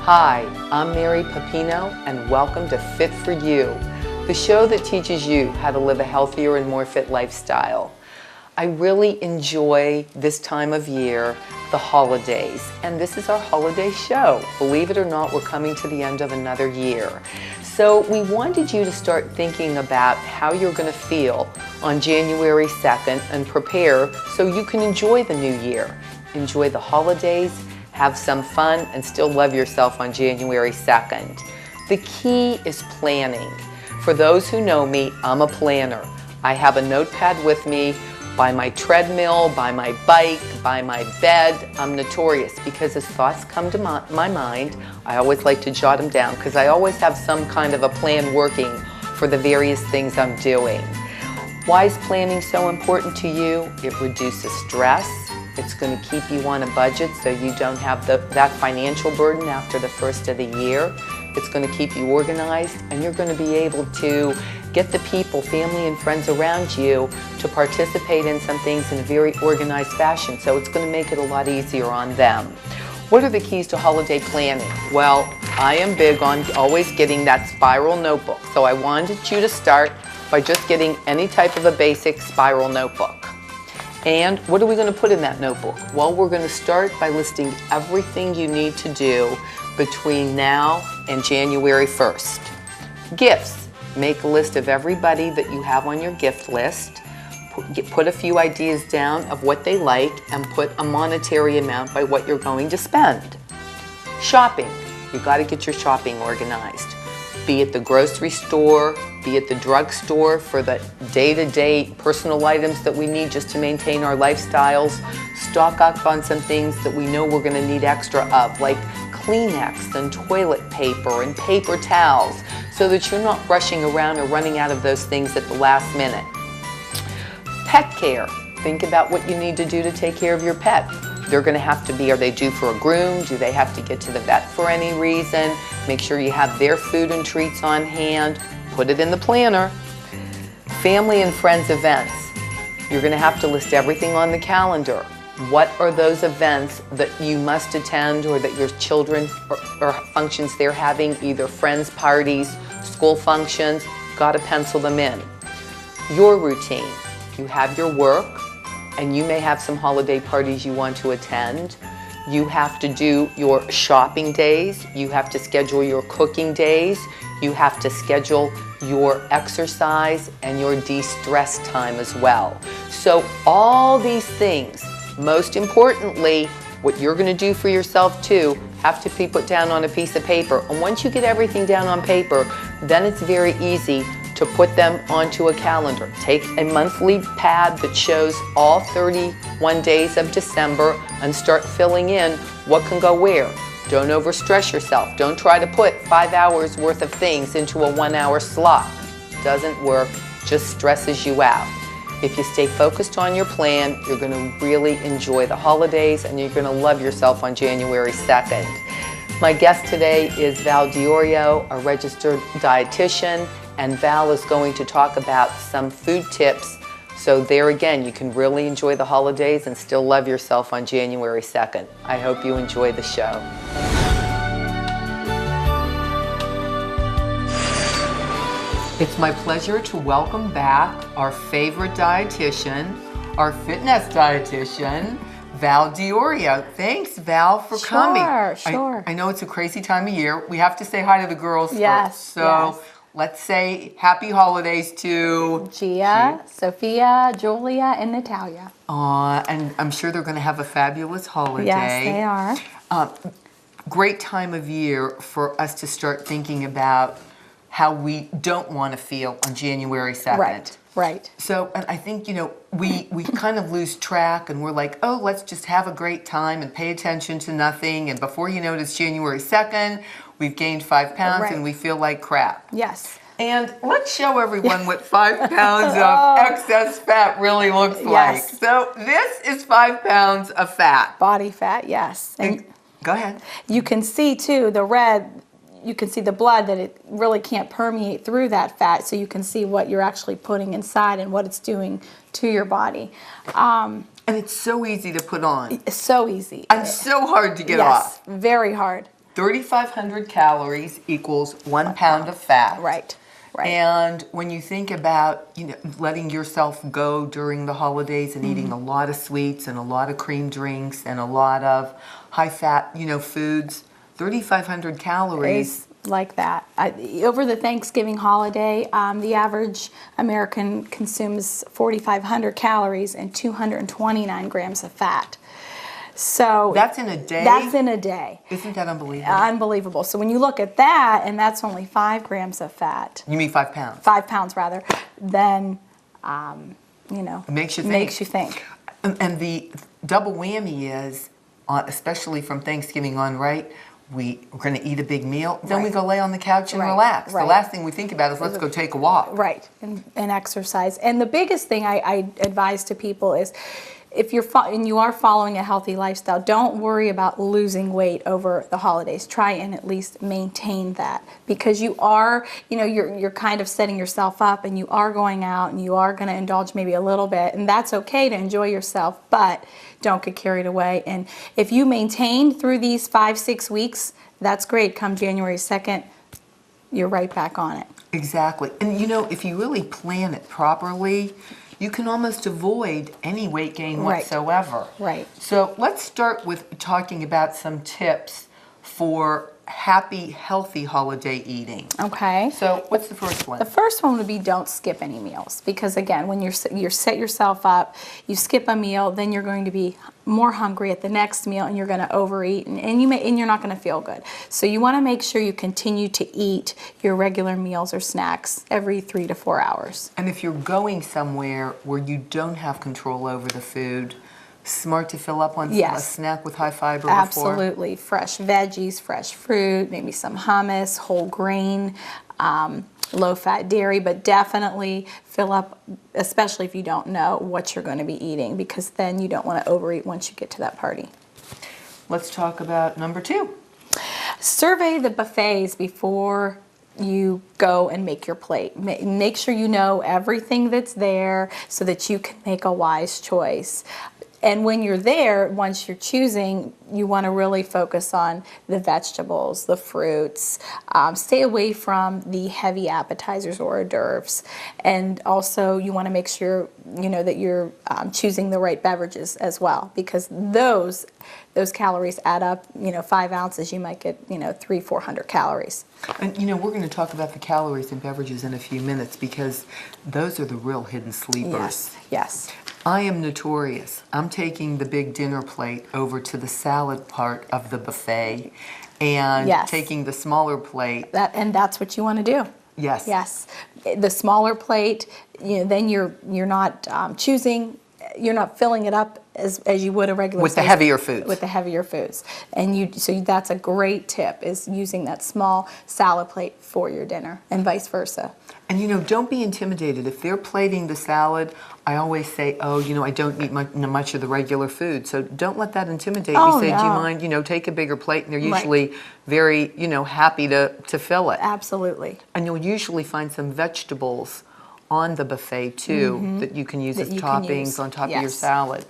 Hi, I'm Mary Pipino, and welcome to Fit for You, the show that teaches you how to live a healthier and more fit lifestyle. I really enjoy this time of year, the holidays, and this is our holiday show. Believe it or not, we're coming to the end of another year. So we wanted you to start thinking about how you're going to feel on January 2nd and prepare so you can enjoy the new year. Enjoy the holidays, have some fun, and still love yourself on January 2nd. The key is planning. For those who know me, I'm a planner. I have a notepad with me by my treadmill, by my bike, by my bed. I'm notorious because as thoughts come to my mind, I always like to jot them down because I always have some kind of a plan working for the various things I'm doing. Why is planning so important to you? It reduces stress. It's going to keep you on a budget so you don't have that financial burden after the first of the year. It's going to keep you organized, and you're going to be able to get the people, family and friends around you to participate in some things in a very organized fashion. So it's going to make it a lot easier on them. What are the keys to holiday planning? Well, I am big on always getting that spiral notebook. So I wanted you to start by just getting any type of a basic spiral notebook. And what are we going to put in that notebook? Well, we're going to start by listing everything you need to do between now and January 1st. Gifts. Make a list of everybody that you have on your gift list. Put a few ideas down of what they like and put a monetary amount by what you're going to spend. Shopping. You got to get your shopping organized. Be at the grocery store, be at the drugstore for the day-to-day personal items that we need just to maintain our lifestyles. Stock up on some things that we know we're going to need extra of, like Kleenex and toilet paper and paper towels, so that you're not rushing around or running out of those things at the last minute. Pet care. Think about what you need to do to take care of your pet. They're going to have to be, are they due for a groom? Do they have to get to the vet for any reason? Make sure you have their food and treats on hand. Put it in the planner. Family and friends events. You're going to have to list everything on the calendar. What are those events that you must attend or that your children or functions they're having, either friends, parties, school functions? Got to pencil them in. Your routine. You have your work, and you may have some holiday parties you want to attend. You have to do your shopping days. You have to schedule your cooking days. You have to schedule your exercise and your de-stress time as well. So all these things, most importantly, what you're going to do for yourself too, have to be put down on a piece of paper. And once you get everything down on paper, then it's very easy to put them onto a calendar. Take a monthly pad that shows all 31 days of December and start filling in what can go where. Don't overstress yourself. Don't try to put 5 hours worth of things into a 1 hour slot. Doesn't work, just stresses you out. If you stay focused on your plan, you're going to really enjoy the holidays and you're going to love yourself on January 2nd. My guest today is Valerio Diorio, a registered dietitian, and Val is going to talk about some food tips. So there again, you can really enjoy the holidays and still love yourself on January 2nd. I hope you enjoy the show. It's my pleasure to welcome back our favorite dietitian, our fitness dietitian, Val Diorio. Thanks, Val, for coming. Sure. I know it's a crazy time of year. We have to say hi to the girls Yes, first. So let's say happy holidays to Gia, Sophia, Julia, and Natalia. And I'm sure they're going to have a fabulous holiday. Yes, they are. Great time of year for us to start thinking about how we don't want to feel on January 2nd. Right. So, and I think, we kind of lose track and we're like, oh, let's just have a great time and pay attention to nothing. And before you know it, it's January 2nd, we've gained 5 pounds and we feel like crap. Yes. And let's show everyone what 5 pounds of excess fat really looks like. So this is 5 pounds of fat. Body fat, yes. And go ahead. You can see too, the red, you can see the blood that it really can't permeate through that fat, so you can see what you're actually putting inside and what it's doing to your body. And it's so easy to put on. It's so easy. And so hard to get off. Yes, very hard. 3,500 calories equals 1 pound of fat. Right. Right. And when you think about, letting yourself go during the holidays and eating a lot of sweets and a lot of cream drinks and a lot of high fat, foods, 3,500 calories. Like that. Over the Thanksgiving holiday, the average American consumes 4,500 calories and 229 grams of fat. So that's in a day? That's in a day. Isn't that unbelievable? Unbelievable. So when you look at that, and that's only 5 grams of fat. You mean 5 pounds? 5 pounds, rather. Then, It makes you think. Makes you think. And the double whammy is, especially from Thanksgiving on, right? We're going to eat a big meal, then we go lay on the couch and relax. The last thing we think about is let's go take a walk. Right, and exercise. And the biggest thing I advise to people is, if you are following a healthy lifestyle, don't worry about losing weight over the holidays. Try and at least maintain that, because you are, you're kind of setting yourself up, and you are going out and you are going to indulge maybe a little bit, and that's okay to enjoy yourself, but don't get carried away. And if you maintain through these 5-6 weeks, that's great. Come January 2nd, you're right back on it. Exactly. And if you really plan it properly, you can almost avoid any weight gain whatsoever. Right. So let's start with talking about some tips for happy, healthy holiday eating. Okay. So what's the first one? The first one would be don't skip any meals, because again, when you're set yourself up, you skip a meal, then you're going to be more hungry at the next meal, and you're going to overeat, and you're not going to feel good. So you want to make sure you continue to eat your regular meals or snacks every 3 to 4 hours. And if you're going somewhere where you don't have control over the food, smart to fill up on a snack with high fiber before? Absolutely. Fresh veggies, fresh fruit, maybe some hummus, whole grain, low-fat dairy, but definitely fill up, especially if you don't know what you're going to be eating, because then you don't want to overeat once you get to that party. Let's talk about number 2. Survey the buffets before you go and make your plate. Make sure you know everything that's there so that you can make a wise choice. And when you're there, once you're choosing, you want to really focus on the vegetables, the fruits. Stay away from the heavy appetizers or hors d'oeuvres. And also, you want to make sure that you're choosing the right beverages as well, because those calories add up. 5 ounces, you might get 300-400 calories. And we're going to talk about the calories in beverages in a few minutes, because those are the real hidden sleepers. Yes. I am notorious. I'm taking the big dinner plate over to the salad part of the buffet, and taking the smaller plate. And that's what you want to do. Yes. Yes. The smaller plate, then you're not choosing. You're not filling it up as you would a regular with the heavier foods. With the heavier foods, and so that's a great tip, is using that small salad plate for your dinner, and vice versa. And don't be intimidated if they're plating the salad. I always say, I don't eat much of the regular food, so don't let that intimidate you. Say, do you mind, take a bigger plate, and they're usually very, happy to fill it. Absolutely. And you'll usually find some vegetables on the buffet too that you can use as toppings on top of your salad.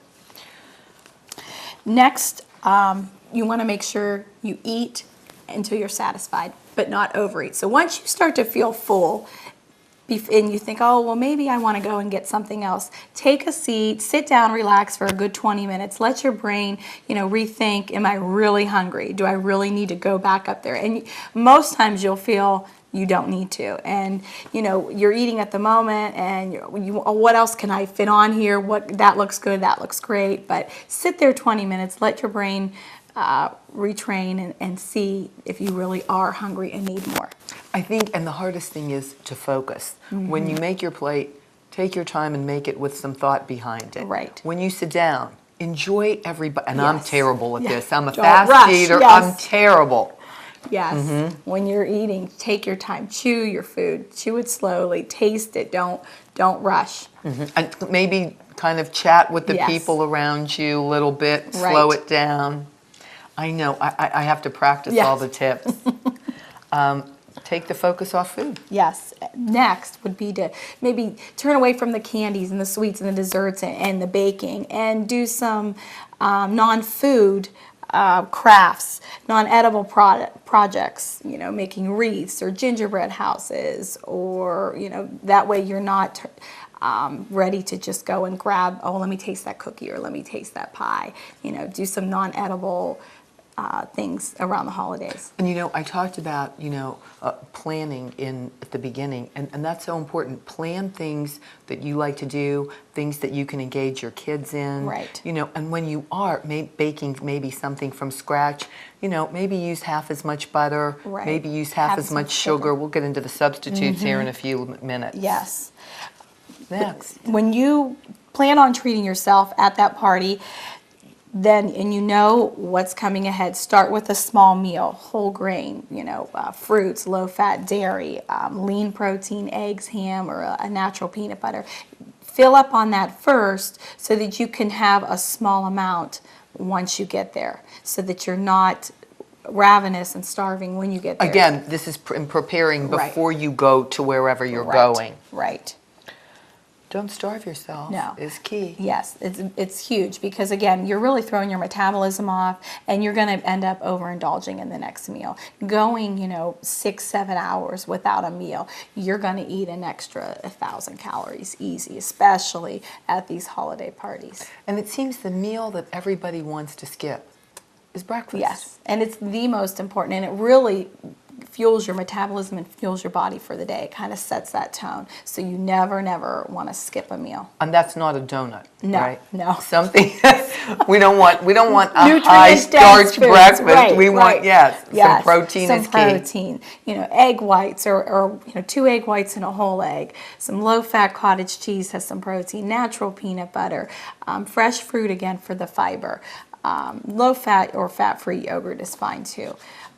Next, you want to make sure you eat until you're satisfied, but not overeat. So once you start to feel full, and you think, maybe I want to go and get something else, take a seat, sit down, relax for a good 20 minutes. Let your brain, rethink, am I really hungry? Do I really need to go back up there? And most times you'll feel you don't need to. And, you're eating at the moment, and what else can I fit on here? That looks good, that looks great. But sit there 20 minutes, let your brain retrain and see if you really are hungry and need more. I think, and the hardest thing is to focus. When you make your plate, take your time and make it with some thought behind it. Right. When you sit down, enjoy every bite. And I'm terrible at this. I'm a Don't fast rush. eater. Yes. I'm terrible. Yes. When you're eating, take your time. Chew your food. Chew it slowly. Taste it. Don't rush. And maybe kind of chat with the people around you a little bit. Slow it down. I know. I have to practice all the tips. Take the focus off food. Yes. Next would be to maybe turn away from the candies and the sweets and the desserts and the baking, and do some non-food crafts, non-edible projects, making wreaths or gingerbread houses, or, that way you're not ready to just go and grab, oh, let me taste that cookie or let me taste that pie. Do some non-edible things around the holidays. And I talked about planning at the beginning, and that's so important. Plan things that you like to do, things that you can engage your kids in. Right. And when you are baking maybe something from scratch, maybe use half as much butter, Right. maybe use half as much sugar. We'll get into the substitutes here in a few minutes. Yes. Next. When you plan on treating yourself at that party, and you know what's coming ahead, start with a small meal, whole grain, fruits, low-fat dairy, lean protein, eggs, ham, or a natural peanut butter. Fill up on that first so that you can have a small amount once you get there, so that you're not ravenous and starving when you get there. Again, this is in preparing before you go to wherever you're going. Right. Don't starve yourself is key. Yes, it's huge, because again, you're really throwing your metabolism off, and you're going to end up overindulging in the next meal. Going, 6-7 hours without a meal, you're going to eat an extra 1,000 calories easy, especially at these holiday parties. And it seems the meal that everybody wants to skip is breakfast. Yes, and it's the most important, and it really fuels your metabolism and fuels your body for the day. It kind of sets that tone. So you never want to skip a meal. And that's not a donut, No, right? no. Something we don't want a high starch breakfast. Right, we want some protein some is key. protein. Egg whites or 2 egg whites and a whole egg. Some low-fat cottage cheese has some protein. Natural peanut butter. Fresh fruit again for the fiber. Low-fat or fat-free yogurt is fine too.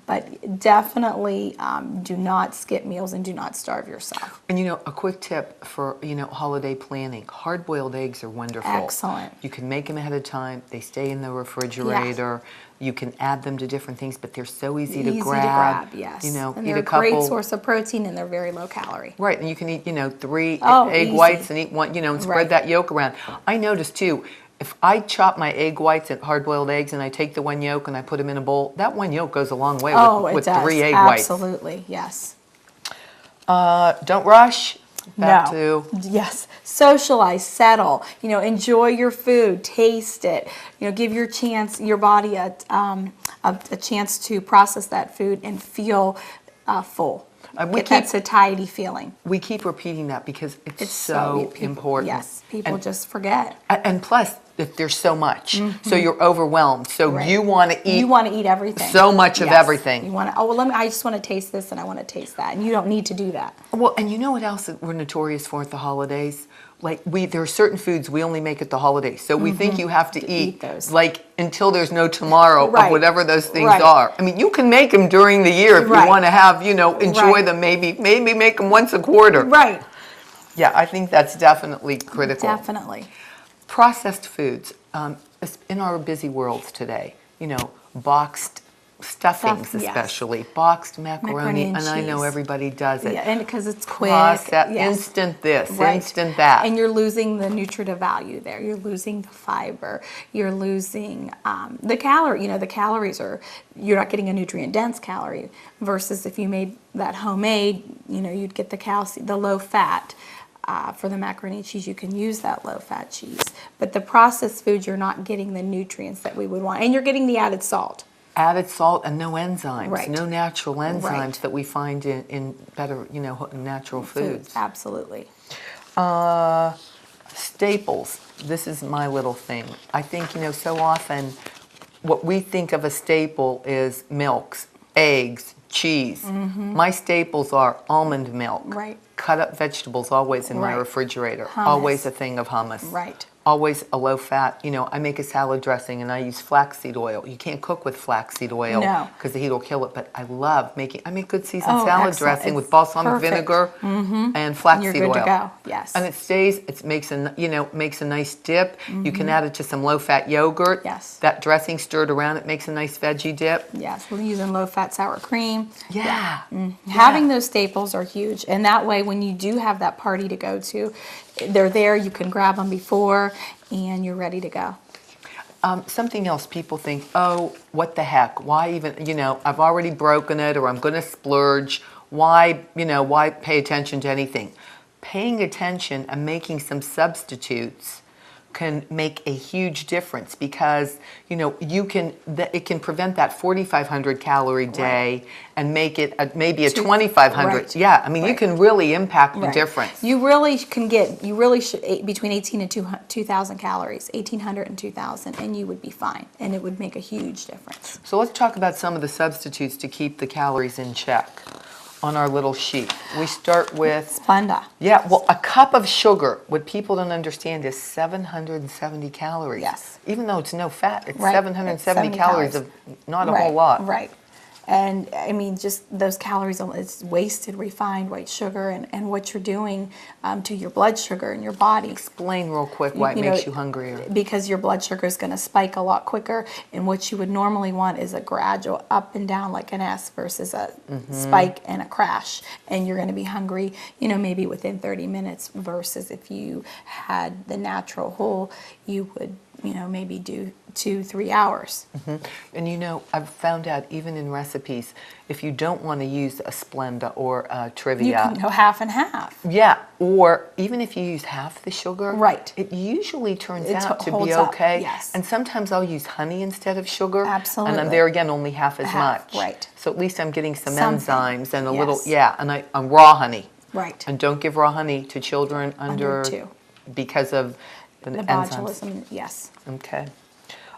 But definitely do not skip meals and do not starve yourself. And a quick tip for holiday planning: hard-boiled eggs are wonderful. Excellent. You can make them ahead of time. They stay in the refrigerator. Yes. You can add them to different things, but they're so easy to grab. Yes. And they're eat a great source of protein, and they're very low calorie. Right, and you can eat 3 egg easy. whites and eat one, and spread that yolk around. I noticed too, if I chop my egg whites and hard-boiled eggs and I take the one yolk and I put them in a bowl, that one yolk goes a long way with 3 egg whites. Absolutely, yes. Don't rush. Back to yes, socialize, settle. Enjoy your food, taste it. Give your body a chance to process that food and feel full. Get that satiety feeling. We keep repeating that because it's so important. Yes, people just forget. And plus, if there's so much, so you're overwhelmed. So you want to eat. You want to eat everything. So much of everything. You want to. Oh well, I just want to taste this and I want to taste that, and you don't need to do that. Well, and you know what else we're notorious for at the holidays? Like there are certain foods we only make at the holidays, so we think you have to eat those until there's no tomorrow of whatever those things are. I mean, you can make them during the year if you want to have enjoy them. Maybe make them once a quarter. Right. Yeah, I think that's definitely critical. Definitely. Processed foods in our busy worlds today. Boxed stuffings, especially boxed macaroni, and I know everybody does it. Yeah, and because it's quick, instant this, instant that, and you're losing the nutritive value there. You're losing the fiber. You're losing the calorie. The calories you're not getting a nutrient dense calorie. Versus if you made that homemade, you'd get the low fat. For the macaroni and cheese, you can use that low-fat cheese. But the processed foods, you're not getting the nutrients that we would want. And you're getting the added salt. Added salt and no enzymes, no natural enzymes that we find in better, natural foods. Absolutely. Staples. This is my little thing. I think, so often what we think of a staple is milks, eggs, cheese. My staples are almond milk. Right. Cut up vegetables always in my refrigerator. Hummus. Always a thing of hummus. Right. Always a low fat. I make a salad dressing and I use flaxseed oil. You can't cook with flaxseed oil because the heat will kill it, but I make good seasoned salad dressing with balsamic vinegar and flaxseed oil. You're good to go. Yes. And it makes a nice dip. You can add it to some low fat yogurt. Yes. That dressing stirred around, it makes a nice veggie dip. Yes, we're using low fat sour cream. Yeah. Having those staples are huge, and that way when you do have that party to go to, they're there, you can grab them before, and you're ready to go. Something else people think, oh, what the heck? Why even, I've already broken it or I'm going to splurge. Why, why pay attention to anything? Paying attention and making some substitutes can make a huge difference because it can prevent that 4,500 calorie day and make it maybe a 2,500. Right. Yeah, I mean you can really impact the difference. You really should between 18 and 2,000 calories, 1,800 and 2,000, and you would be fine, and it would make a huge difference. So let's talk about some of the substitutes to keep the calories in check. On our little sheet, we start with Splenda. Yeah, well, a cup of sugar, what people don't understand is 770 calories. Yes. Even though it's no fat, it's Right. 770 calories of not a whole lot. Right. And I mean, just those calories, it's wasted, refined white sugar, and what you're doing to your blood sugar in your body. Explain real quick why it makes you hungrier. Because your blood sugar is going to spike a lot quicker, and what you would normally want is a gradual up and down like an S versus a spike and a crash. And you're going to be hungry, maybe within 30 minutes versus if you had the natural whole, you would, maybe do 2-3 hours. And I've found out even in recipes, if you don't want to use a Splenda or a Trivia. You can go half and half. Yeah, or even if you use half the sugar. Right. It usually turns out to holds be up, okay. yes. And sometimes I'll use honey instead of sugar. Absolutely. And there again, only half as Half, much. right. So at least I'm getting some Something. enzymes and a Yes. little, and raw honey. Right. And don't give raw honey to children under 2. because of the enzymes. Botulism, yes. Okay.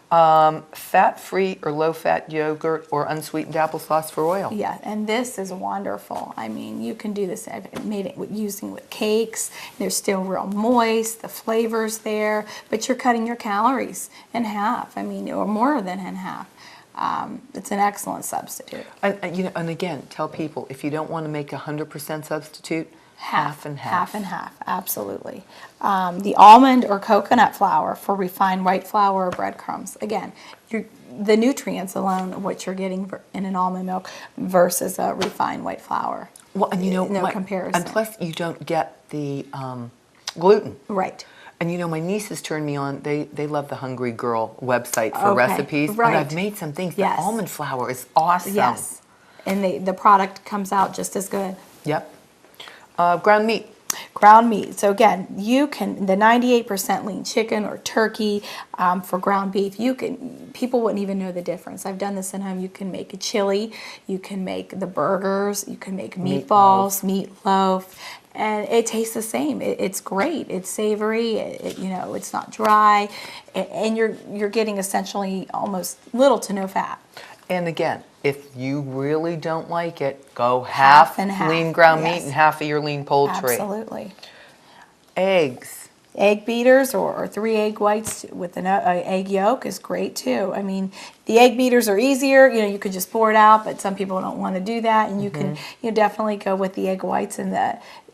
Fat-free or low-fat yogurt or unsweetened applesauce for oil. Yeah, and this is wonderful. I mean, you can do this. I've made it using with cakes. They're still real moist. The flavor's there, but you're cutting your calories in half. I mean, or more than in half. It's an excellent substitute. And again, tell people if you don't want to make 100% substitute, half and half. Half and half, absolutely. The almond or coconut flour for refined white flour or breadcrumbs. Again, the nutrients alone, what you're getting in an almond milk versus a refined white flour. Well, and no comparison. And plus, you don't get the gluten. Right. And my nieces turned me on. They love the Hungry Girl website for recipes. Right. And I've made some things. Yes. The almond flour is awesome. Yes. And the product comes out just as good. Yep. Ground meat. Ground meat. So again, you can, the 98% lean chicken or turkey for ground beef, people wouldn't even know the difference. I've done this at home. You can make a chili, you can make the burgers, you can make meatballs, meatloaf, and it tastes the same. It's great. It's savory. It's not dry, and you're getting essentially almost little to no fat. And again, if you really don't like it, go half and half. lean ground Yes. meat and half of your lean poultry. Absolutely. Eggs. Egg beaters or 3 egg whites with an egg yolk is great too. I mean, the egg beaters are easier. You could just pour it out, but some people don't want to do that. And you can definitely go with the egg whites and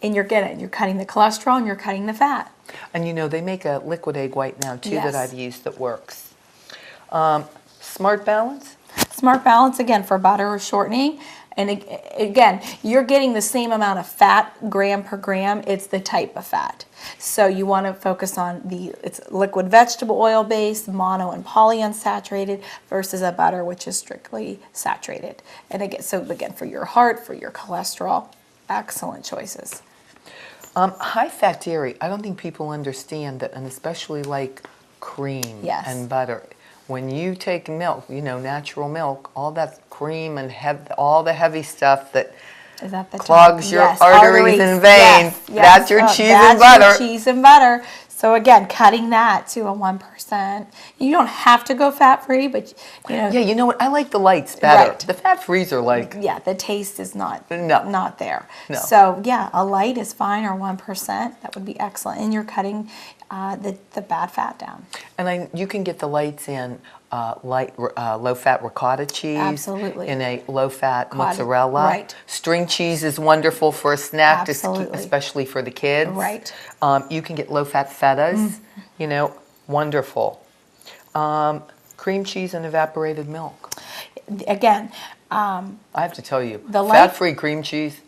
you're cutting the cholesterol and you're cutting the fat. And they make a liquid egg white now too Yes. that I've used that works. Smart Balance. Smart Balance, again, for butter or shortening. And again, you're getting the same amount of fat gram per gram. It's the type of fat. So you want to focus on it's liquid vegetable oil based, mono and polyunsaturated versus a butter which is strictly saturated. And again, for your heart, for your cholesterol, excellent choices. High fat dairy. I don't think people understand that, and especially like cream Yes. and butter. When you take milk, natural milk, all that cream and all the heavy stuff that Is that the clogs your Yes, arteries and veins. Yes, That's your cheese and that's butter. Your cheese and butter. So again, cutting that to a 1%. You don't have to go fat-free, but Yeah, you know what? I like the lights better. Right. The fat-frees are like... Yeah, the taste is not there. No. So yeah, a light is fine, or 1%. That would be excellent. And you're cutting the bad fat down. And you can get the lights in low-fat ricotta cheese. Absolutely. In a low-fat mozzarella. Right. String cheese is wonderful for a snack, Absolutely. especially for the kids. Right. You can get low-fat fetas. Wonderful. Cream cheese and evaporated milk. Again, I have to tell you, The light- fat-free cream cheese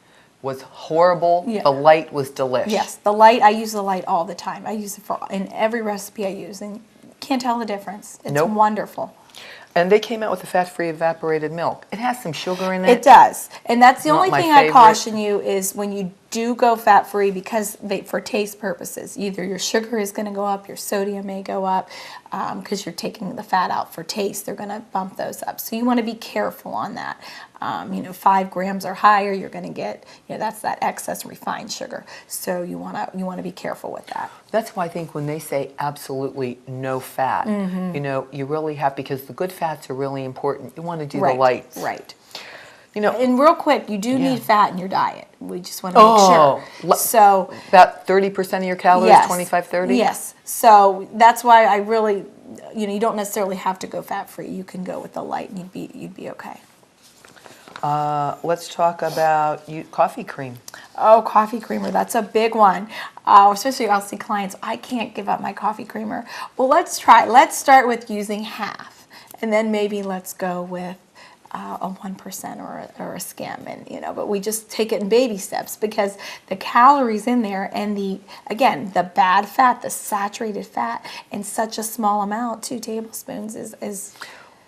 was horrible. Yeah. The light was delicious. yes, the light, I use the light all the time. I use it in every recipe I use. And can't tell the difference. It's Nope. wonderful. And they came out with a fat-free evaporated milk. It has some sugar in it. It does. And that's the Not only my thing I favorite. caution you is when you do go fat-free, because for taste purposes, either your sugar is going to go up, your sodium may go up, because you're taking the fat out for taste. They're going to bump those up. So you want to be careful on that. 5 grams or higher, you're going to get, that's that excess refined sugar. So you want to be careful with that. That's why I think when they say absolutely no fat, you really have, because the good fats are really important. You want to do the lights. Right. And real quick, you do need fat in your diet. We just want to make sure. So about 30% of your calories, yes, 25, 30? Yes. So that's why I really, you don't necessarily have to go fat-free. You can go with the light and you'd be okay. Let's talk about coffee cream. Oh, coffee creamer, that's a big one. Especially I'll see clients, I can't give up my coffee creamer. Well, let's try. Let's start with using half, and then maybe let's go with a 1% or a skim, and but we just take it in baby steps, because the calories in there and the bad fat, the saturated fat, in such a small amount, 2 tablespoons is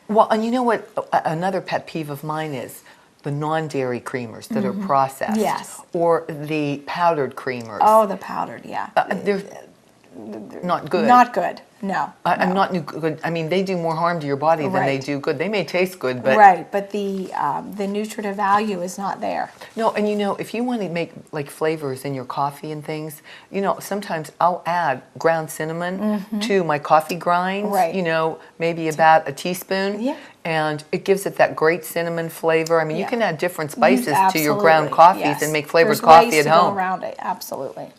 Well, and you know what? Another pet peeve of mine is the non-dairy creamers that are processed. Yes. Or the powdered creamers. Oh, the powdered, yeah. They're not good. Not good. No. I'm not good. I mean, they do more harm to your body than they Right. do good. They may taste good, but Right, but the nutritive value is not there. no. And if you want to make like flavors in your coffee and things, sometimes I'll add ground cinnamon to my coffee grinds. Right. Maybe about a teaspoon. Yeah. And it gives it that great cinnamon flavor. I mean, you can add different spices to your Absolutely, ground coffees yes. and make flavored There's coffee ways at to home. go around it, absolutely.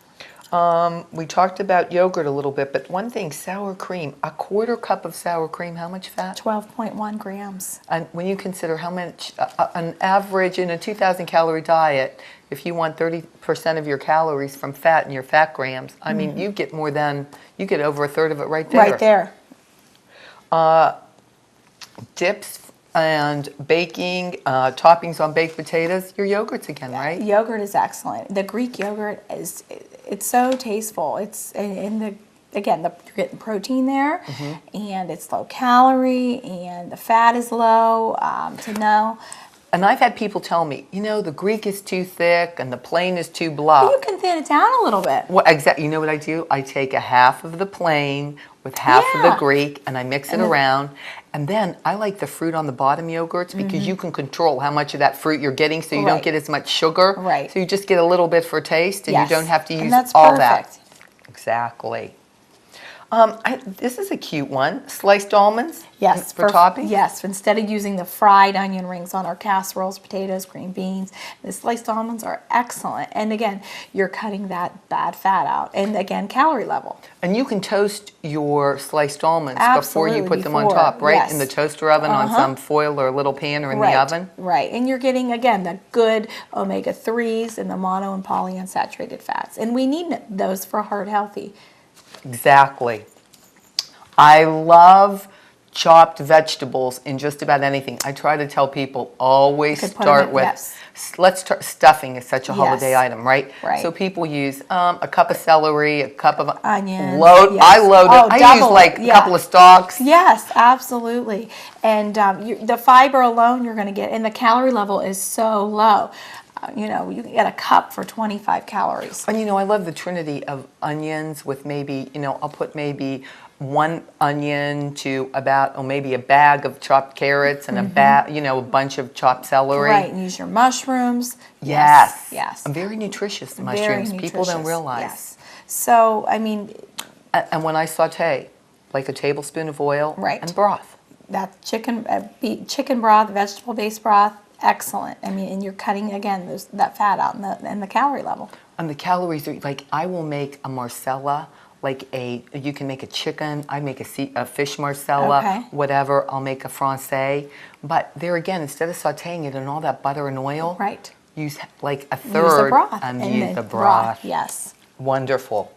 We talked about yogurt a little bit, but one thing, sour cream. A 1/4 cup of sour cream, how much fat? 12.1 grams. And when you consider how much, an average in a 2,000 calorie diet, if you want 30% of your calories from fat in your fat grams, I mean, you get over 1/3 of it right there. Right there. Dips and baking, toppings on baked potatoes, your yogurts again, right? Yogurt is excellent. The Greek yogurt it's so tasteful. It's you're getting protein there, and it's low calorie, and the fat is low. And I've had people tell me, the Greek is too thick and the plain is too blah. You can thin it down a little bit. Well, exactly. You know what I do? I take a half of the plain with half of the Yeah. Greek, and I mix it around. And then I like the fruit on the bottom yogurts, because you can control how much of that fruit you're getting, so you don't Right. get as much sugar. Right. So you just get a little bit for taste, and Yes. you don't have to And use that's all perfect. that. Exactly. This is a cute one. Sliced almonds. Yes, For topping. Yes, instead of using the fried onion rings on our casseroles, potatoes, green beans, the sliced almonds are excellent. And again, you're cutting that bad fat out. And again, calorie level. And you can toast your sliced almonds before you Absolutely, put them on before, top, right? yes. In the toaster oven on some foil or a little pan, or in Right, the oven. right. And you're getting, again, the good omega-3s and the mono and polyunsaturated fats. And we need those for heart healthy. Exactly. I love chopped vegetables in just about anything. I try to tell people always Could put 'em start in- with, yes. let's start, stuffing is such a holiday Yes. item, right? Right. So people use a cup of celery, a cup of Onions, I yes. load it. Oh, I use double like it, a yeah. couple of stalks. Yes, absolutely. And the fiber alone you're going to get, and the calorie level is so low. You can get a cup for 25 calories. And I love the trinity of onions with maybe, I'll put maybe 1 onion to about, maybe a bag of chopped carrots and a bunch of chopped celery. Right, and use your mushrooms. Yes. Yes. Very nutritious Very mushrooms. People don't nutritious, realize. Yes. So, I mean, And when I saute, like a tablespoon of oil Right. and broth. that chicken broth, vegetable-based broth, excellent. I mean, and you're cutting, again, that fat out and the calorie level. And the calories are, like, I will make a Marcella, you can make a chicken, I make a fish Marcella, Okay. whatever, I'll make a Francais. But there again, instead of sauteing it in all that butter and oil, Right. use like a Use the third broth. and and use the the broth. Yes. Wonderful.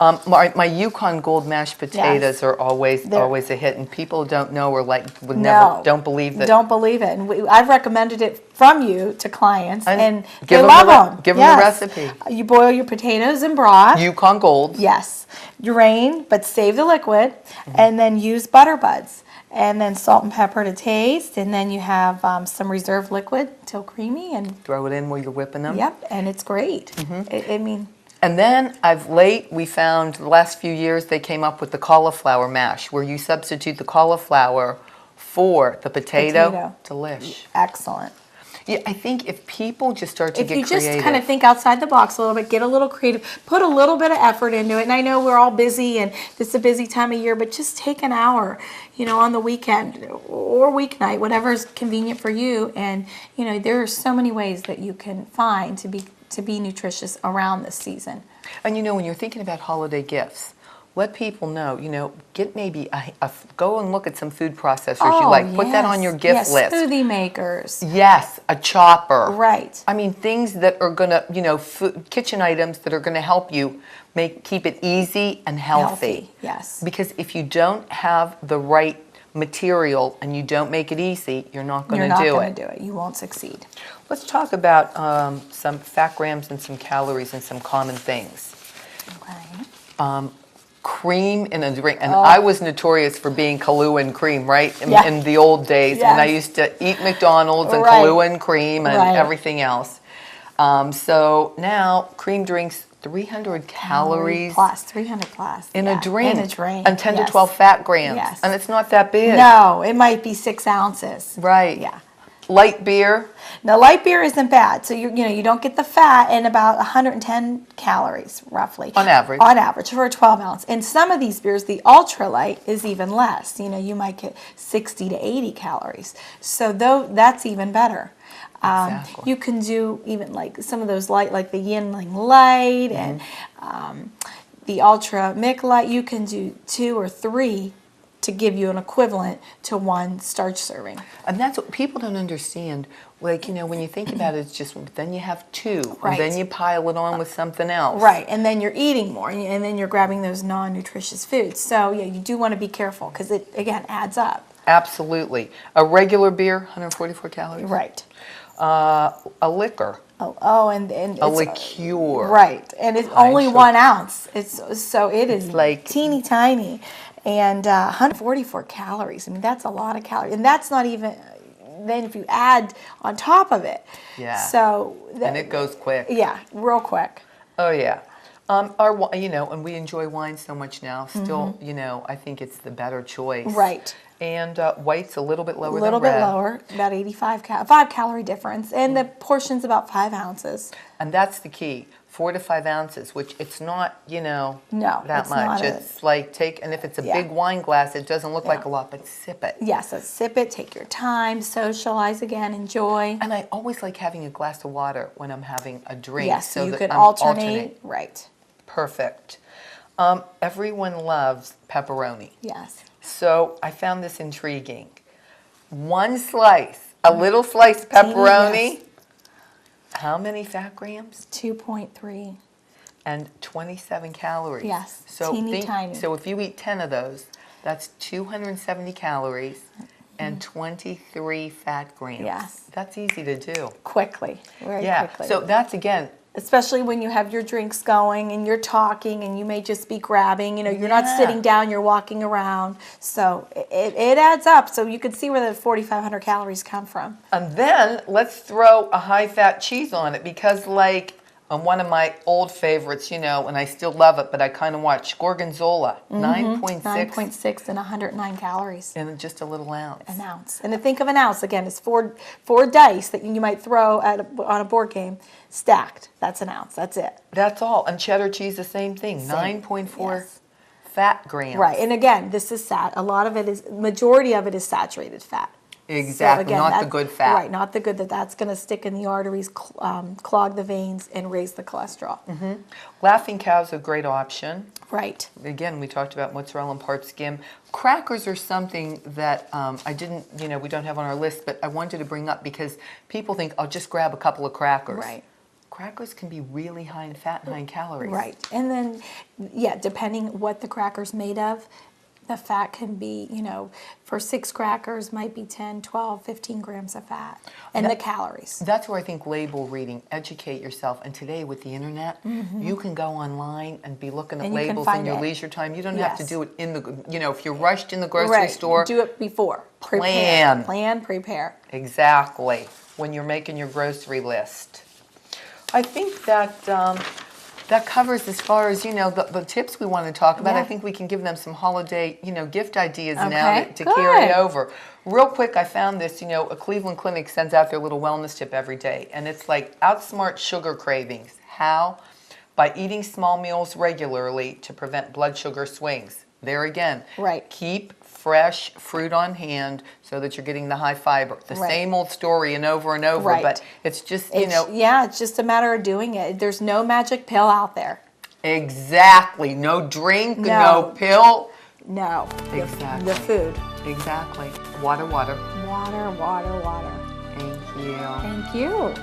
My Yukon Gold mashed potatoes Yes. are always They're- always a hit, and people don't know or would No, never don't believe that. Don't believe it. And I've recommended it from you to clients, and give they 'em love them. give 'em the recipe. You boil your potatoes in broth. Yukon Gold. Yes, drain, but save the liquid, and then use butter buds, and then salt and pepper to taste, and then you have some reserve liquid till creamy, and Throw it in while you're whipping them. yep, and it's great. I mean, And then we found the last few years they came up with the cauliflower mash, where you substitute the cauliflower for the potato. Delish. excellent. Yeah, I think if people just start to If get you creative. just kind of think outside the box a little bit, get a little creative, put a little bit of effort into it. And I know we're all busy and this is a busy time of year, but just take an hour, on the weekend or weeknight, whatever is convenient for you. And, there are so many ways that you can find to be nutritious around this season. And when you're thinking about holiday gifts, let people know, get maybe go and look at some food processors you like. Put that on your gift list. Smoothie makers. Yes, a chopper. Right. I mean, things that are going to, kitchen items that are going to help you keep it easy and healthy. Yes. Because if you don't have the right material and you don't make it easy, you're not going to do it. You're not going to do it. You won't succeed. Let's talk about some fat grams and some calories and some common things. Okay. Cream in a drink, and I was notorious for being Kahlua and cream, right? In the old days, Yes. when I used to eat McDonald's and Right. Kahlua and cream and Right. everything else. So now cream drinks 300 calories Plus, 300 plus. in a drink. In a drink. And 10 to yes. 12 fat grams. Yes. And it's not that big. No, it might be 6 ounces. Right. Yeah. Light beer. Now, light beer isn't bad. So you don't get the fat and about 110 calories roughly. On average. On average for a 12 ounce. And some of these beers, the ultra light is even less. You might get 60 to 80 calories. So that's even better. Exactly. You can do even like some of those light, like the Yinling Light and the Ultra Mic Light. You can do 2 or 3 to give you an equivalent to 1 starch serving. And that's what people don't understand. Like, when you think about it, it's just, then you have 2, Right. and then you pile it on with something else. Right, and then you're eating more, and then you're grabbing those non-nutritious foods. So, yeah, you do want to be careful because it, again, adds up. Absolutely. A regular beer, 144 calories. Right. A liquor. And A liqueur. Right, and it's High only sugar. 1 ounce. It is like- teeny tiny, and 144 calories. I mean, that's a lot of calories, and that's not even. Then if you add on top of it, Yeah. So And it goes quick. Yeah, real quick. Oh, yeah. And we enjoy wine so much now. Still, I think it's the better choice. Right. And white's a little bit lower A little than bit red. lower, about 5 calorie difference, and the portion's about 5 ounces. And that's the key. 4 to 5 ounces, which it's not, No, that it's much. not It's like and if it's a Yeah. big wine glass, it doesn't look like Yeah. a lot, but sip it. Yes, so sip it, take your time, socialize again, enjoy. And I always like having a glass of water when I'm having a drink. Yes, so you that could I'm alternate. Right. Perfect. Everyone loves pepperoni. Yes. So I found this intriguing. 1 slice, a little sliced pepperoni. yes. How many fat grams? 2.3. And 27 calories. Yes, So teeny tiny. So if you eat 10 of those, that's 270 calories and 23 fat grams. Yes. That's easy to do. Quickly, very quickly. So that's, again, especially when you have your drinks going and you're talking and you may just be grabbing, you're not Yeah. sitting down, you're walking around. So it adds up. So you can see where the 4,500 calories come from. and then let's throw a high-fat cheese on it because, one of my old favorites, and I still love it, but I kind of watch Gorgonzola, 9.6 9.6 and 109 calories. in just a little ounce. An ounce. And to think of an ounce, again, it's four dice that you might throw on a board game stacked. That's an ounce. That's it. That's all. And cheddar cheese, the same thing, 9.4 Yes. fat grams. Right. And again, this is majority of it is saturated fat. Exactly, So again, not the good fat. Right, not the good that's going to stick in the arteries, clog the veins, and raise the cholesterol. Laughing Cow's a great option. Right. Again, we talked about mozzarella and part skim. Crackers are something that we don't have on our list, but I wanted to bring up because people think, I'll just grab a couple of crackers. Right. crackers can be really high in fat and high in calories. Right. And then, yeah, depending what the cracker's made of, the fat can be, for 6 crackers might be 10, 12, 15 grams of fat. And the calories. That's where I think label reading, educate yourself. And today with the internet, you can go online and be looking at And you can labels in find your it. leisure time. You don't have to Yes. do it in the, if you're rushed in the grocery store. Do it before. Plan. Prepare. Exactly. When you're making your grocery list. I think that that covers as far as, the tips we want to talk about. Yeah. I think we can give them some holiday, gift ideas now Okay, to good. carry over. Real quick, I found this, a Cleveland clinic sends out their little wellness tip every day. And it's like, outsmart sugar cravings. How? By eating small meals regularly to prevent blood sugar swings. There again. Right. Keep fresh fruit on hand so that you're getting the high fiber. The Right. same old story and over, Right. but it's just, Yeah, it's just a matter of doing it. There's no magic pill out there. Exactly. No drink, no No. pill. No. Exactly. The food. Exactly. Water, water. Water, water, water. Thank you. Thank you.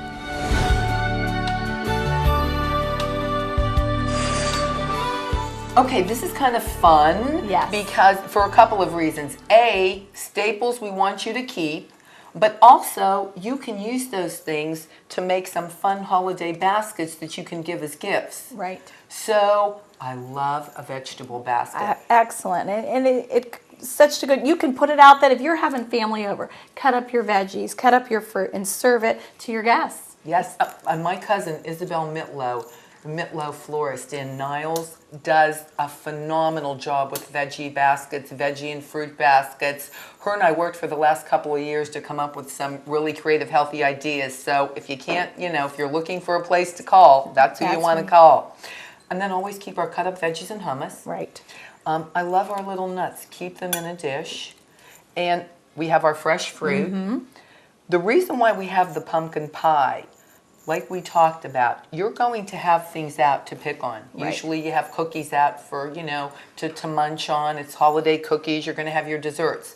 Okay, this is kind of fun. Yes. Because for a couple of reasons. A, staples we want you to keep, but also you can use those things to make some fun holiday baskets that you can give as gifts. Right. So I love a vegetable basket. Excellent. And it's such a good, you can put it out that if you're having family over, cut up your veggies, cut up your fruit, and serve it to your guests. Yes, and my cousin Isabel Mitlow florist in Niles, does a phenomenal job with veggie baskets, veggie and fruit baskets. Her and I worked for the last couple of years to come up with some really creative, healthy ideas. So if you can't, if you're looking for a place to call, that's who you want to call. And then always keep our cut up veggies and hummus. Right. I love our little nuts. Keep them in a dish. And we have our fresh fruit. The reason why we have the pumpkin pie, like we talked about, you're going to have things out to pick on. Right. Usually you have cookies out for, to munch on. It's holiday cookies. You're going to have your desserts.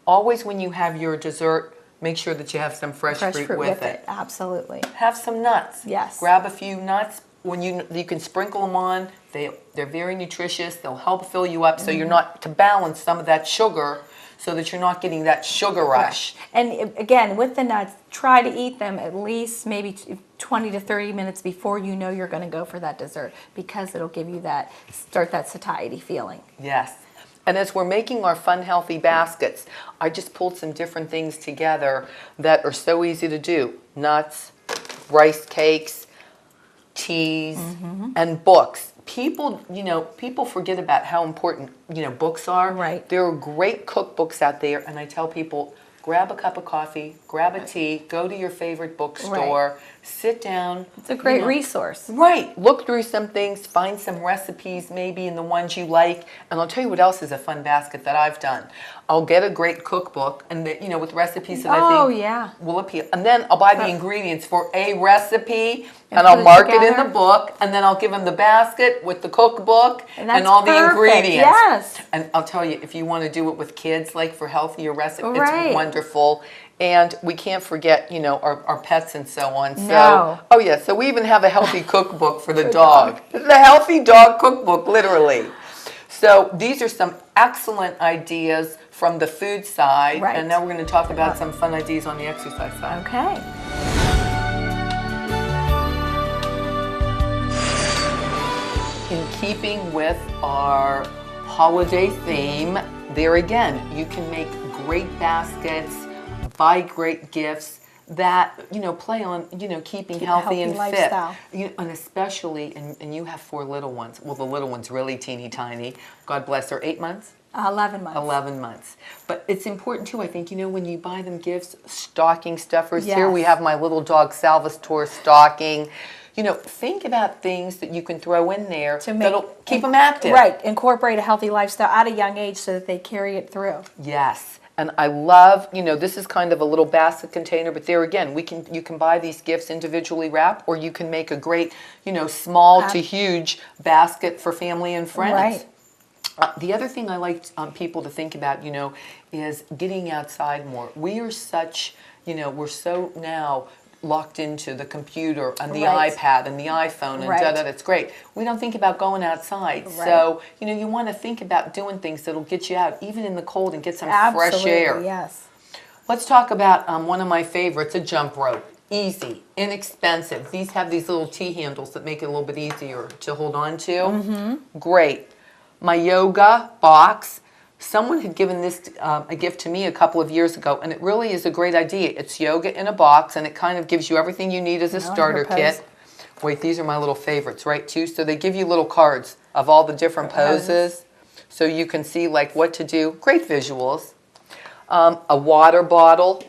Always when you have your dessert, make sure that you have some fresh fruit with it. Absolutely. Have some nuts. Yes. Grab a few nuts. When you can sprinkle them on. They're very nutritious. They'll help fill you up so you're not, to balance some of that sugar, so that you're not getting that sugar rush. And again, with the nuts, try to eat them at least maybe 20 to 30 minutes before you know you're going to go for that dessert, because it'll give you start that satiety feeling. Yes. And as we're making our fun, healthy baskets, I just pulled some different things together that are so easy to do. Nuts, rice cakes, teas, and books. People forget about how important, books are. Right. There are great cookbooks out there, and I tell people, grab a cup of coffee, grab a tea, go to your favorite bookstore, sit down. It's a great resource. Right. Look through some things, find some recipes maybe in the ones you like, and I'll tell you what else is a fun basket that I've done. I'll get a great cookbook, and with recipes that I think will appeal. And then I'll buy the ingredients for a recipe, and I'll mark it in the book, and then I'll give them the basket with the cookbook and all the ingredients. Yes. And I'll tell you, if you want to do it with kids, like for healthier recipes, Right. it's wonderful. And we can't forget, our pets and so on. So, No. oh yeah, so we even have a healthy cookbook for the dog. The healthy dog cookbook, literally. So these are some excellent ideas from the food side. Right. And now we're going to talk about some fun ideas on the exercise side. Okay. In keeping with our holiday theme, there again, you can make great baskets, buy great gifts that, play on, keeping healthy and lifestyle. fit. And especially, and you have 4 little ones. Well, the little one's really teeny tiny. God bless her, 8 months? 11 months. 11 months. But it's important too, I think, when you buy them gifts, stocking stuffers. Yes. Here we have my little dog Salvatore stocking. Think about things that you can throw in there that'll keep them active. Right. Incorporate a healthy lifestyle at a young age so that they carry it through. Yes. And I love, this is kind of a little basket container, but there again, you can buy these gifts individually wrapped, or you can make a great, small to huge basket for family and friends. Right. The other thing I like people to think about, is getting outside more. We are such, we're so now locked into the computer and the Right. iPad and the iPhone and Right. it's great. We don't think about going outside. Right. So, you want to think about doing things that'll get you out, even in the cold, and get some Absolutely, fresh air. yes. Let's talk about one of my favorites, a jump rope. Easy, inexpensive. These have these little T-handles that make it a little bit easier to hold on to. Mm-hmm. Great. My yoga box. Someone had given this a gift to me a couple of years ago, and it really is a great idea. It's yoga in a box, and it kind of gives you everything you need as a starter kit. Wait, these are my little favorites, right, too? So they give you little cards of all the different poses, so you can see, like, what to do. Great visuals. A water bottle.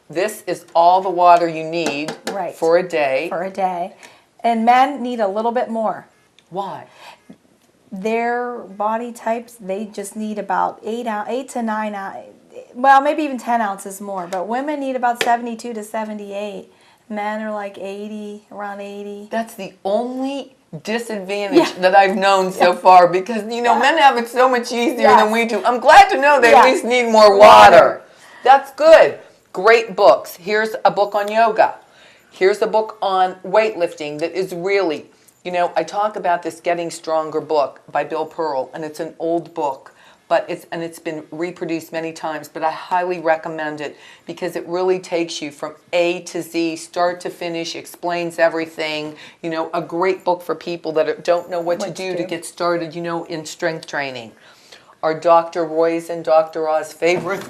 This is all the water you need for a day. For a day. And men need a little bit more. Why? Their body types, they just need about 8 to 9, well, maybe even 10 ounces more. But women need about 72 to 78. Men are like 80, around 80. That's the only disadvantage that I've known so far, because, men have it so much easier than we do. I'm glad to know they at least need more water. That's good. Great books. Here's a book on yoga. Here's a book on weightlifting that is really, I talk about this Getting Stronger book by Bill Pearl, and it's an old book, but it's been reproduced many times, but I highly recommend it because it really takes you from A to Z, start to finish, explains everything. A great book for people that don't know what to do to get started, in strength training. Our Dr. Roy's and Dr. Oz favorites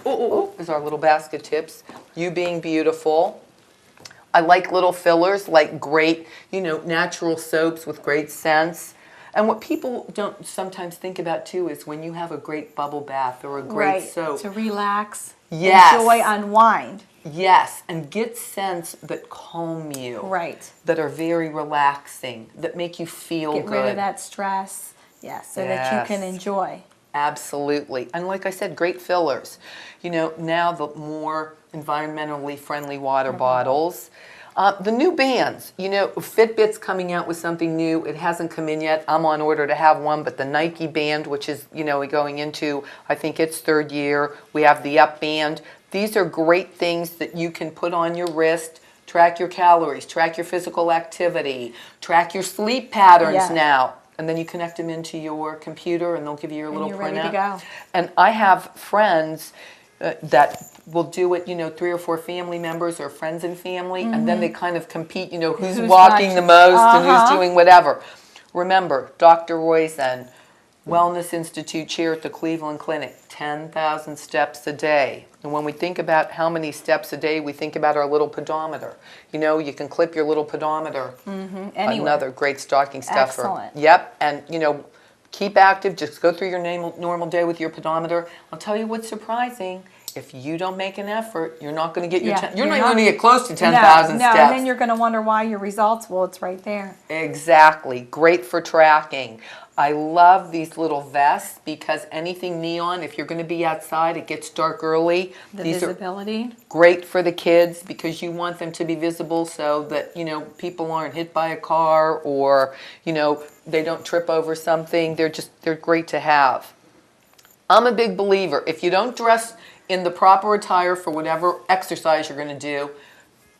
is our little basket tips. You Being Beautiful. I like little fillers, like great, natural soaps with great scents. And what people don't sometimes think about, too, is when you have a great bubble bath or a great soap. To relax, yes. enjoy, unwind. Yes, and get scents that calm you. Right. That are very relaxing, that make you feel good. Get rid of that stress, so that you can enjoy. Absolutely. And like I said, great fillers. Now the more environmentally friendly water bottles. The new bands. Fitbit's coming out with something new. It hasn't come in yet. I'm on order to have one, but the Nike band, which is, going into, I think its third year. We have the Up band. These are great things that you can put on your wrist, track your calories, track your physical activity, track your sleep patterns now. And then you connect them into your computer, and they'll give you your little printout. And you're ready to go. And I have friends that will do it, 3 or 4 family members or friends and family, and then they kind of compete, who's walking the most and who's doing whatever. Remember, Dr. Roizen, Wellness Institute chair at the Cleveland Clinic, 10,000 steps a day. And when we think about how many steps a day, we think about our little pedometer. You can clip your little pedometer. Another great stocking stuffer. Excellent. Yep, and keep active. Just go through your normal day with your pedometer. I'll tell you what's surprising. If you don't make an effort, you're not going to get you're not going to get close to 10,000 steps. No, and then you're going to wonder why your results. Well, it's right there. Exactly. Great for tracking. I love these little vests because anything neon, if you're going to be outside, it gets dark early. These visibility. Are great for the kids because you want them to be visible so that, people aren't hit by a car or, they don't trip over something. They're great to have. I'm a big believer. If you don't dress in the proper attire for whatever exercise you're going to do,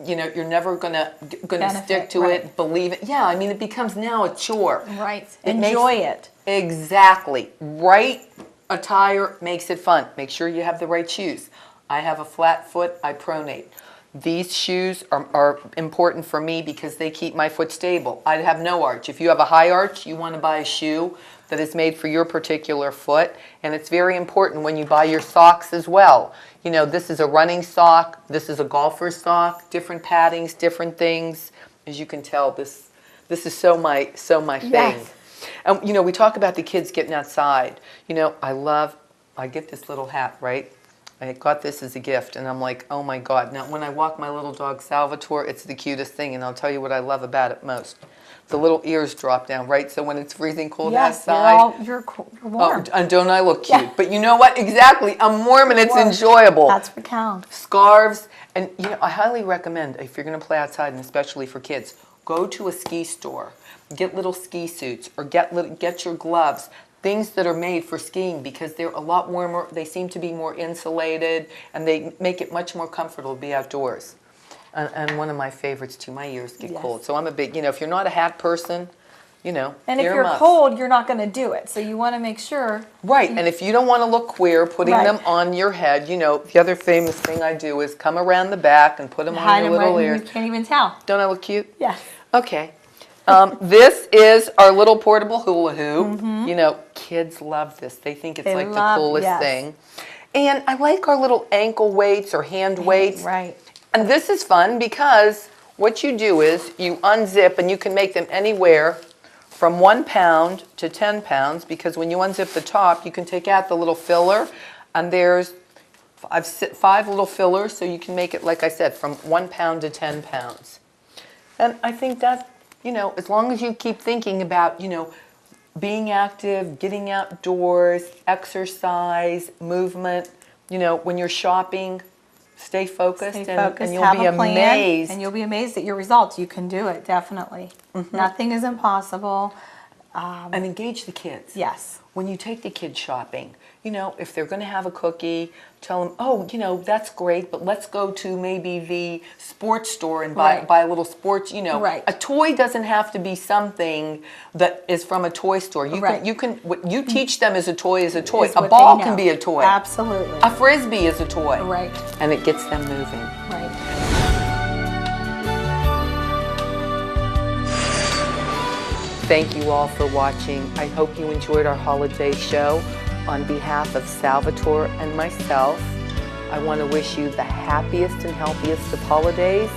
you're never gonna stick to it, believe it. Yeah, it becomes now a chore. Right. Enjoy it. Exactly. Right attire makes it fun. Make sure you have the right shoes. I have a flat foot. I pronate. These shoes are important for me because they keep my foot stable. I have no arch. If you have a high arch, you want to buy a shoe that is made for your particular foot. And it's very important when you buy your socks as well. This is a running sock. This is a golfer's sock. Different paddings, different things. As you can tell, this is so my thing. Yes. And we talk about the kids getting outside. I get this little hat, right? I got this as a gift, and I'm like, oh my God. Now, when I walk my little dog Salvatore, it's the cutest thing, and I'll tell you what I love about it most. The little ears drop down, right? So when it's freezing cold outside. You're warm. Oh, and don't I look cute? Yeah. But you know what? Exactly. I'm warm, and it's enjoyable. That's what counts. Scarves, and I highly recommend, if you're going to play outside, and especially for kids, go to a ski store. Get little ski suits, or get your gloves. Things that are made for skiing because they're a lot warmer, they seem to be more insulated, and they make it much more comfortable to be outdoors. And one of my favorites too, my ears get Yes. cold. So I'm a big, if you're not a hat person, And if you're earmuffs. cold, you're not going to do it. So you want to make sure. Right, and if you don't want to look queer, putting Right. them on your head, the other famous thing I do is come around the back and put them on Hide your them little right, ears. and you can't even tell. Don't I look cute? Yes. Okay. This is our little portable hula hoop. Kids love this. They think it's They like the love- coolest yes. thing. And I like our little ankle weights or hand weights. Right. And this is fun because what you do is you unzip, and you can make them anywhere from 1 pound to 10 pounds, because when you unzip the top, you can take out the little filler, and there's 5 little fillers, so you can make it, like I said, from 1 pound to 10 pounds. And I think that, as long as you keep thinking about, being active, getting outdoors, exercise, movement, when you're shopping, stay focused, Stay focused, and you'll have be a plan, amazed. and you'll be amazed at your results. You can do it, definitely. Nothing is impossible. And engage the kids. Yes. When you take the kids shopping, if they're going to have a cookie, tell them, oh, that's great, but let's go to maybe the sports store and buy Right. a little sports, Right. A toy doesn't have to be something that is from a toy store. Right. What you teach them as a toy is a toy. Is A what ball they can know. be a toy. Absolutely. A frisbee is a toy. Right. And it gets them moving. Right. Thank you all for watching. I hope you enjoyed our holiday show. On behalf of Salvatore and myself, I want to wish you the happiest and healthiest of holidays,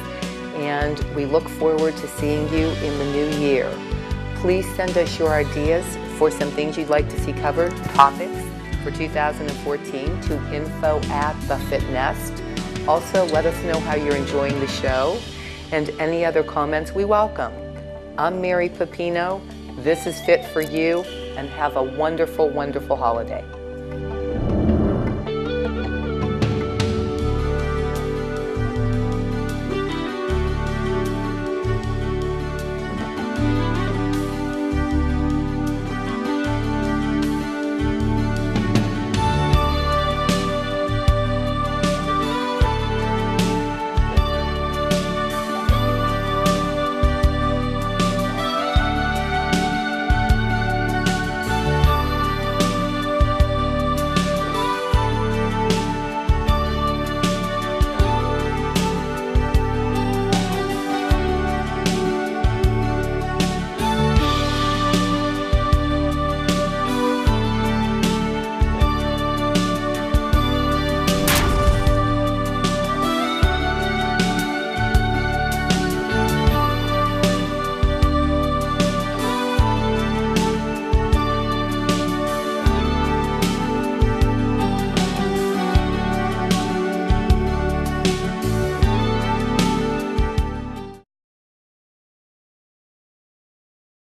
and we look forward to seeing you in the new year. Please send us your ideas for some things you'd like to see covered, topics for 2014 to info@thefitnest. Also, let us know how you're enjoying the show, and any other comments we welcome. I'm Mary Pipino. This is Fit for You, and have a wonderful, wonderful holiday.